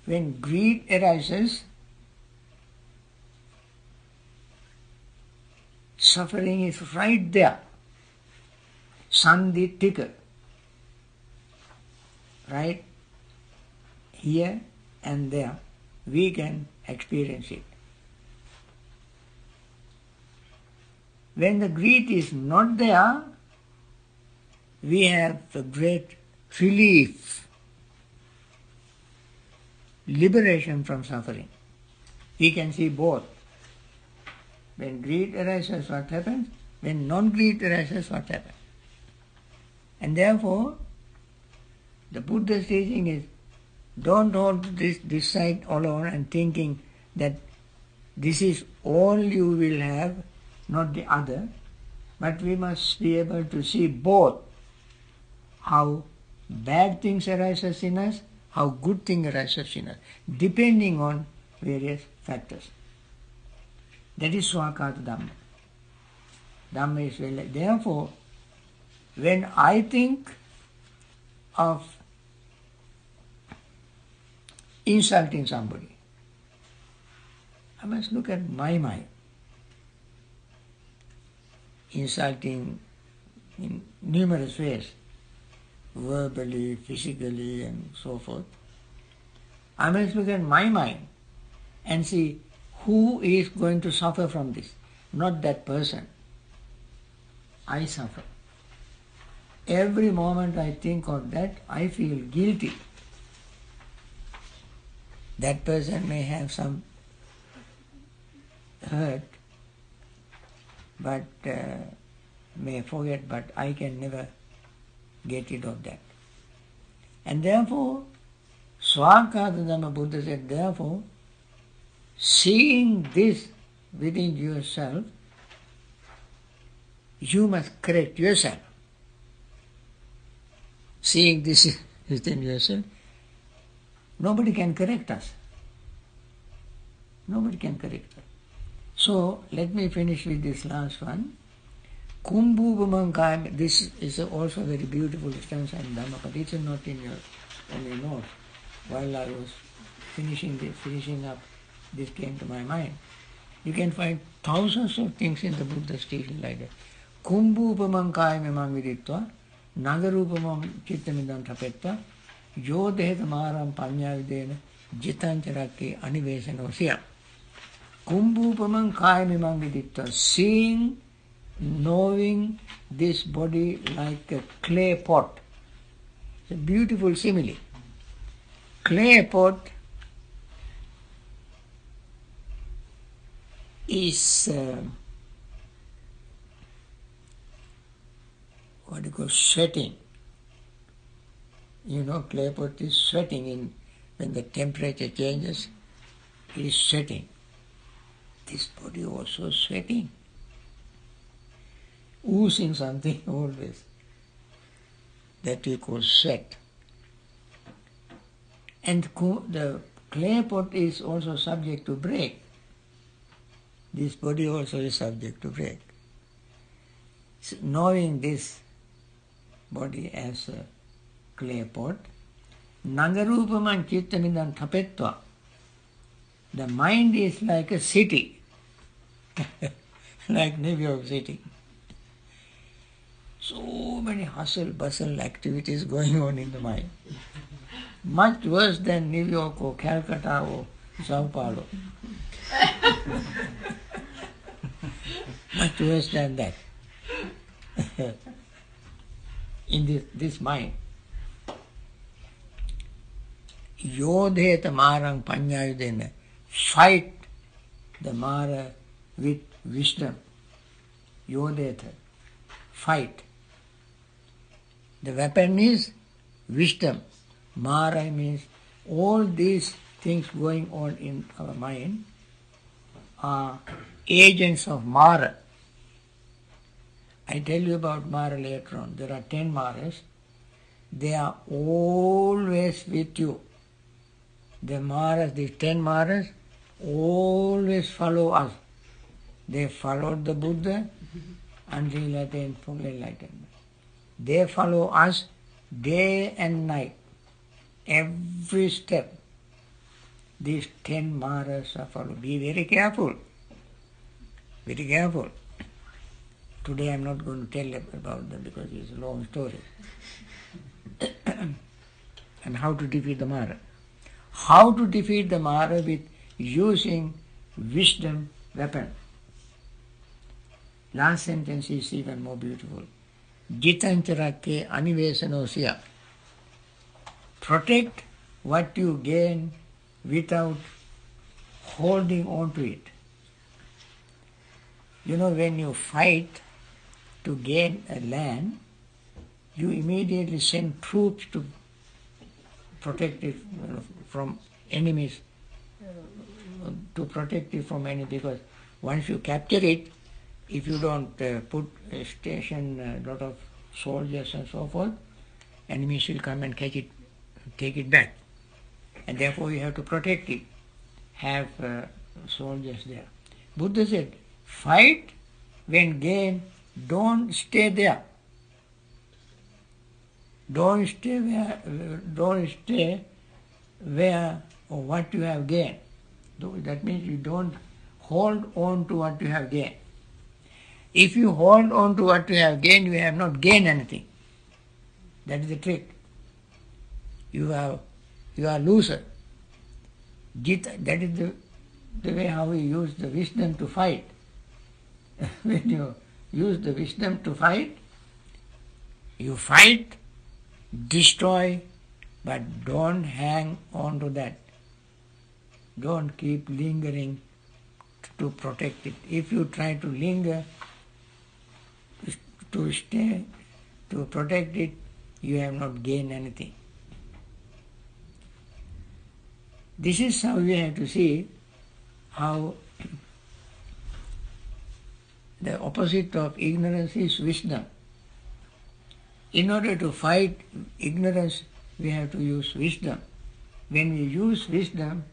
when greed arises, suffering is right there, sanditthika, right here and there, we can experience it. When the greed is not there, we have a great relief, liberation from suffering. We can see both. When greed arises, what happens? When non-greed arises, what happens? And therefore, the Buddha's teaching is, don't hold this side alone and thinking that this is all you will have, not the other, but we must be able to see both, how bad things arises in us, how good thing arises in us, depending on various factors. That is Swakkata Dhamma. Dhamma is well. Therefore, when I think of insulting somebody, I must look at my mind. Insulting in numerous ways, verbally, physically, and so forth. I must look at my mind and see who is going to suffer from this. Not that person. I suffer. Every moment I think of that, I feel guilty. That person may have some hurt, but may forget, but I can never get rid of that. And therefore, Swakkata Dhamma, Buddha said, therefore, seeing this within yourself, you must correct yourself. Seeing this within yourself, nobody can correct us. Nobody can correct her. So let me finish with this last one. Kumbhupamankayam. This is also a very beautiful stanza in Dhammapada. It's not in your notes. While I was finishing up, this came to my mind. You can find thousands of things in the Buddha's teaching like that. Kumbhupamankayam imam viditva, nagarupamam chittamidam tapetva, yodheta maram panyavidena, jitancharakke anivesanosya. Kumbhupamankayam imam viditva, seeing, knowing this body like a clay pot. It's a beautiful simile. Clay pot is what you call sweating. You know, clay pot is sweating when the temperature changes. It is sweating. This body also sweating. Oozing something always. That we call sweat. And the clay pot is also subject to break. This body also is subject to break. So knowing this body as a clay pot, Nagarupaman Chittamidam Tapetva, the mind is like a city, like New York City. So many hustle, bustle activities going on in the mind. Much worse than New York or Calcutta or Sao Paulo. Much worse than that. In this mind. Yodheta marang panyayudena. Fight the Mara with wisdom. Yodheta. Fight. The weapon is wisdom. Mara means all these things going on in our mind are agents of Mara. I tell you about Mara later on. There are 10 Maras. They are always with you. The Maras, these 10 Maras, always follow us. They followed the Buddha until he attained full enlightenment. They follow us day and night. Every step. These 10 Maras are followed. Be very careful. Very careful. Today I am not going to tell about them because it's a long story. And how to defeat the Mara. How to defeat the Mara with using wisdom weapon. Last sentence is even more beautiful. Jitancharakke anivesanosya. Protect what you gain without holding on to it. You know, when you fight to gain a land, you immediately send troops to protect it from enemies, to protect it from enemies, because once you capture it, if you don't put a station, a lot of soldiers and so forth, enemies will come and catch it, take it back. And therefore you have to protect it, have soldiers there. Buddha said, fight when gain, don't stay there. Don't stay where or what you have gained. That means you don't hold on to what you have gained. If you hold on to what you have gained, you have not gained anything. That is the trick. You are loser. That is the way how we use the wisdom to fight. When you use the wisdom to fight, you fight, destroy, but don't hang on to that. Don't keep lingering to protect it. If you try to linger, to stay, to protect it, you have not gained anything. This is how we have to see how the opposite of ignorance is wisdom. In order to fight ignorance, we have to use wisdom. When we use wisdom,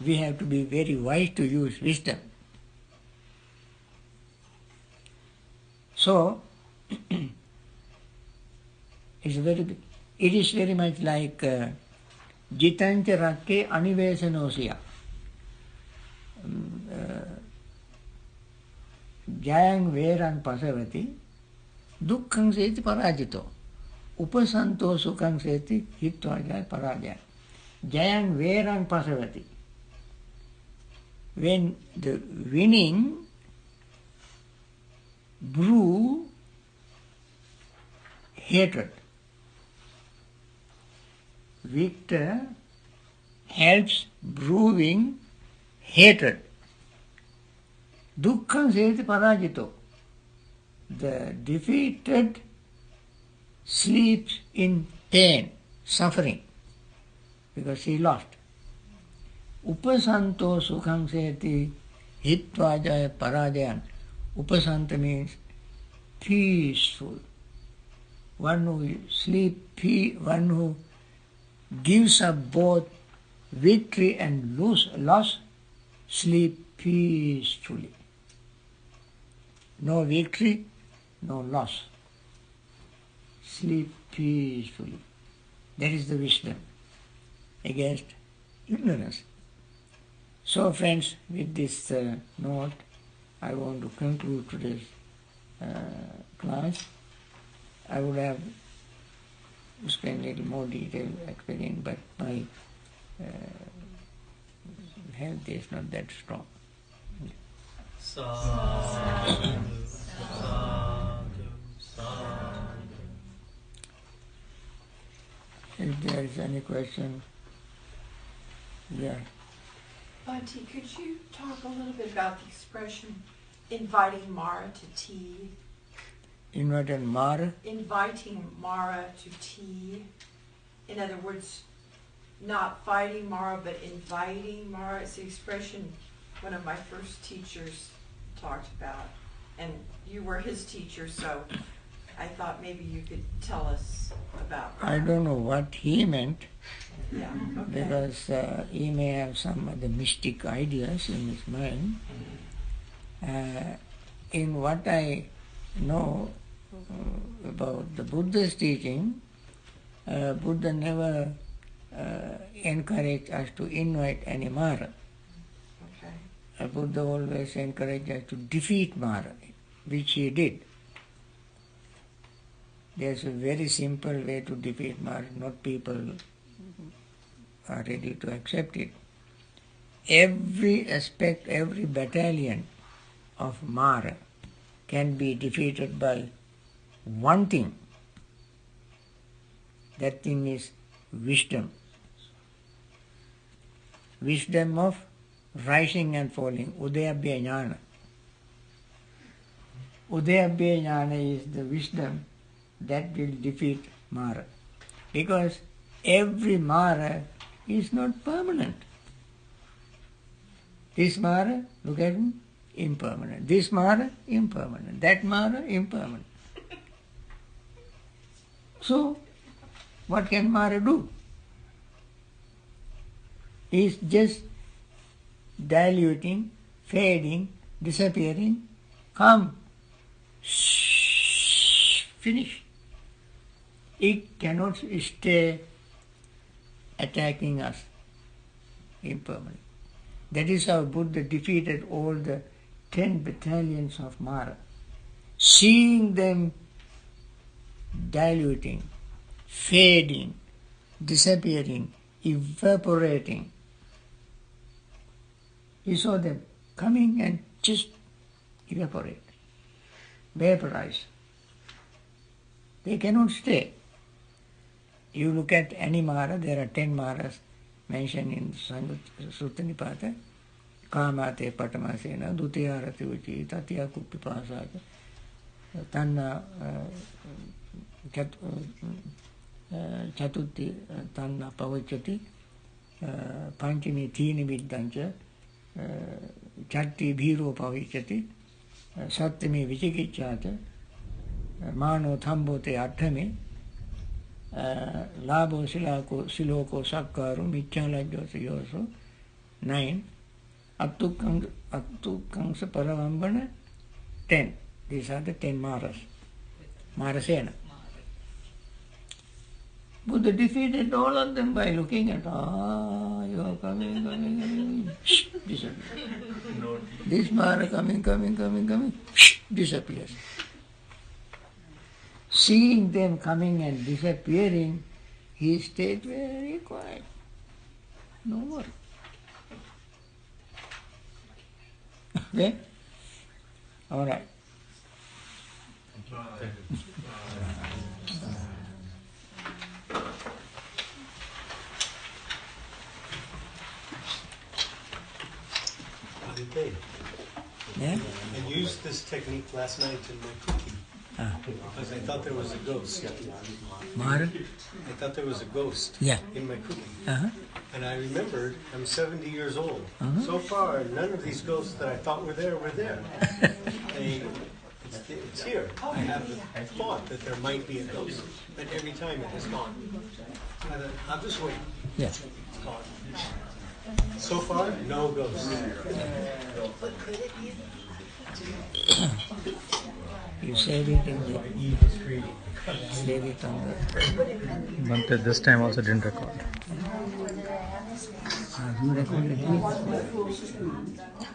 we have to be very wise to use wisdom. So, it is very much like jitancha rakke anivesanosia. Jayang veran pasavati dukkhaṃ seti parajito upasanto sukhaṃ seti hitvāja parājaya. Jayang veran pasavati. When the winning brew hatred, victor helps brewing hatred. Dukkhaṃ seti parājito. The defeated sleeps in pain, suffering, because he lost. Upasanto sukhaṃ seti hitvāja parājaya. Upasanta means peaceful. One who one who gives up both victory and loss, sleep peacefully. No victory, no loss. Sleep peacefully. That is the wisdom against ignorance. So friends, with this note, I want to conclude today's class. I would have spent a little more detail explaining, but my health is not that strong. Sadhu, sadhu, sadhu. If there is any question, yeah. Bhante, could you talk a little bit about the expression inviting Mara to tea? Inviting Mara? Inviting Mara to tea. In other words, not fighting Mara, but inviting Mara. It's the expression one of my first teachers talked about. And you were his teacher, so I thought maybe you could tell us about that. I don't know what he meant, Yeah, okay. because he may have some other mystic ideas in his mind. In what I know about the Buddha's teaching, Buddha never encouraged us to invite any Mara. Okay. Buddha always encouraged us to defeat Mara, which he did. There's a very simple way to defeat Mara. Not people are ready to accept it. Every aspect, every battalion of Mara can be defeated by one thing. That thing is wisdom. Wisdom of rising and falling, udayabhya jnana. Udayabhya jnana is the wisdom that will defeat Mara. Because every Mara is not permanent. This Mara, look at him, impermanent. This Mara, impermanent. That Mara, impermanent. So, what can Mara do? He is just diluting, fading, disappearing. Come, finish. It cannot stay attacking us, impermanent. That is how Buddha defeated all the 10 battalions of Mara. Seeing them diluting, fading, disappearing, evaporating, he saw them coming and just evaporate, vaporize. They cannot stay. You look at any Mara, there are 10 Maras mentioned in Sutra Nipata. Kāmate patamasena, dutiyarati uci, tatya kuppipāsāta, tanna chatutti tanna pavacati, panchami thini viddancha, chatti bhiro pavicati, sattami vichikicchāta, mano thambote atthame, lābho siloko sakkāru, miccālajyosa yoso, 9. Attu Kangsa Paravambana, 10. These are the 10 Maras. Marasena. Buddha defeated all of them by looking at, you are coming. Disappears. This Mara coming, disappears. Seeing them coming and disappearing, he stayed very quiet. No more. Okay? All right. Bhante, Yeah? I used this technique last night in my cooking because I thought there was a ghost. Mara? I thought there was a ghost Yeah. in my cooking. Uh-huh. And I remembered I'm 70 years old. Uh-huh. So far, none of these ghosts that I thought were there were there. It's here. I have the thought that there might be a ghost, but every time it is gone. I thought, I'll just wait. Yeah. It's gone. So far, no ghosts. You save it in the save it on the Bhante, this time also didn't record. you recorded it.